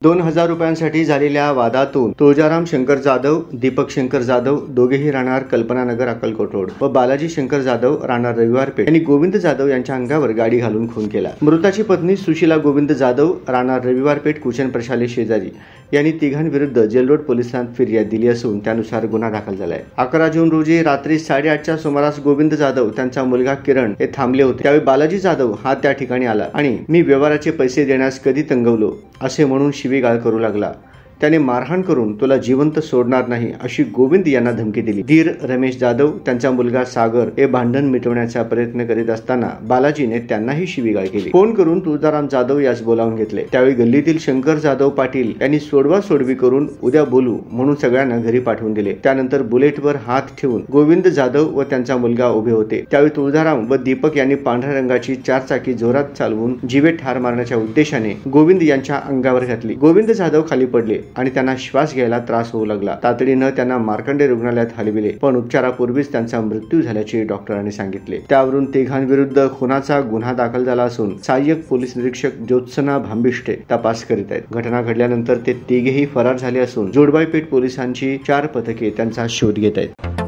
2,000 रुपयांसाठी झालेल्या वादातून तुळजाराम शंकर जाधव, दीपक शंकर जाधव दोघेही राहणार कल्पनानगर अक्कलकोट रोड व बालाजी शंकर जाधव राहणार रविवार पेठ यांनी गोविंद जाधव यांच्या अंगावर गाडी घालून खून केला। मृताची पत्नी सुशीला गोविंद जाधव राहणार रविवार पेठ कुशन प्रशाले शेजारी यांनी तिघांविरुद्ध जेलरोड पोलिसांत फिर्याद दिली असून त्यानुसार गुन्हा दाखल झालाय। 11 जून रोजी रात्री 8:30च्या सुमारास गोविंद जाधव त्यांचा मुलगा किरण हे थांबले होते। त्यावेळी बालाजी जाधव हा त्या ठिकाणी आला आणि मी व्यवहाराचे पैसे देण्यास कधी तंगवलो असे म्हणून शिवीगाळ करू लागला। त्याने मारहाण करून तुला जिवंत सोडणार नाही अशी गोविंद यांना धमकी दिली। धीर रमेश जाधव त्यांचा मुलगा सागर हे भांडण मिटवण्याचा प्रयत्न करीत असताना बालाजीने त्यांनाही शिवीगाळ केली। फोन करून तुळजाराम जाधव यास बोलावून घेतले। त्यावेळी गल्लीतील शंकर जाधव पाटील यांनी सोडवा सोडवी करून उद्या बोलू म्हणून सगळ्यांना घरी पाठवून दिले। त्यानंतर बुलेटवर हात ठेवून गोविंद जाधव व त्यांचा मुलगा उभे होते। त्यावेळी तुळजाराम व दीपक यांनी पांढऱ्या रंगाची 4 चाकी जोरात चालवून जीवे ठार मारण्याच्या उद्देशाने गोविंद यांच्या अंगावर घातली। गोविंद जाधव खाली पडले आणि त्यांना श्वास घ्यायला त्रास होऊ लागला। तातडीनं त्यांना मार्कंडे रुग्णालयात हलविले, पण उपचारापूर्वीच त्यांचा मृत्यू झाल्याचे डॉक्टरांनी सांगितले। त्यावरून तिघांविरुद्ध खुनाचा गुन्हा दाखल झाला असून सहाय्यक पोलीस निरीक्षक ज्योत्सना भांबिष्टे तपास करीत आहेत। घटना घडल्यानंतर ते तिघेही फरार झाले असून जोडबाई पेठ पोलिसांची 4 पथके त्यांचा शोध घेत आहेत।